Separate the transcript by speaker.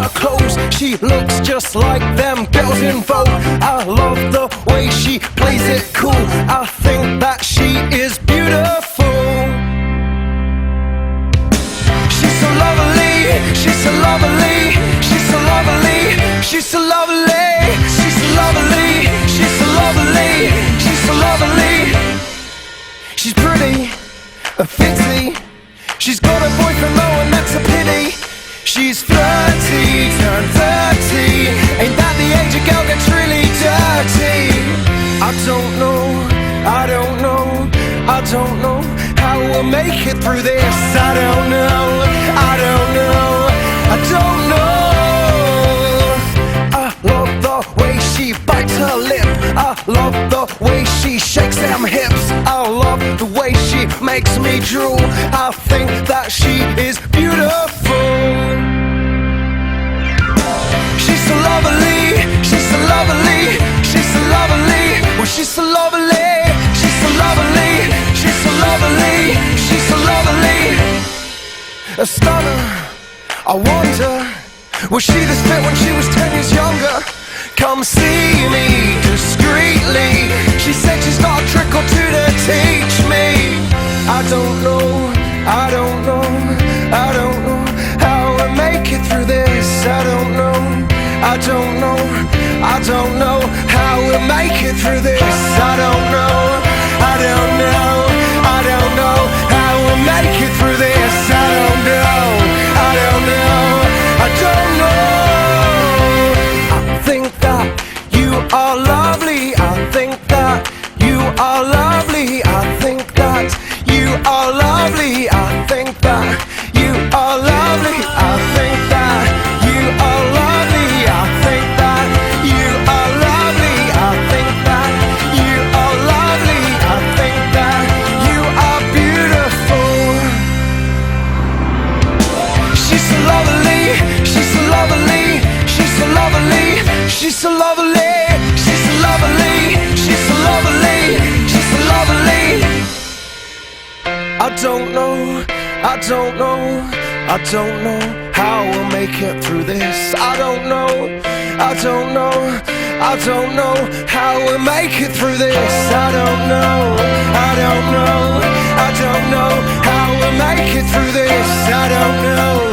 Speaker 1: her clothes, she looks just like them girls in Vogue. I love the way she plays it cool. I think that she is beautiful. She's so lovely, she's so lovely, she's so lovely, she's so lovely, she's so lovely, she's so lovely, she's so lovely. She's pretty, a fitzy. She's got a boyfriend though, and that's a pity. She's flirty, turned 30. Ain't that the age a girl gets really dirty? I don't know, I don't know, I don't know how we'll make it through this. I don't know, I don't know, I don't know. I love the way she bites her lip. I love the way she shakes them hips. I love the way she makes me drool. I think that she is beautiful. She's so lovely, she's so lovely, she's so lovely. Well, she's so lovely, she's so lovely, she's so lovely, she's so lovely. A stunner, I wonder, was she this fit when she was 10 years younger? Come see me discreetly. She said she's got a trick or two to teach me. I don't know, I don't know, I don't know how we'll make it through this. I don't know, I don't know, I don't know how we'll make it through this. I don't know, I don't know, I don't know how we'll make it through this. I don't know, I don't know, I don't know. I think that you are lovely. I think that you are lovely. I think that you are lovely. I think that you are lovely. I think that you are lovely. I think that you are lovely. I think that you are lovely. I think that you are beautiful. She's so lovely. She's so lovely. She's so lovely. She's so lovely. She's so lovely. She's so lovely. She's so lovely. I don't know, I don't know, I don't know how we'll make it through this. I don't know, I don't know, I don't know how we'll make it through this. I don't know, I don't know, I don't know how we'll make it through this. I don't know.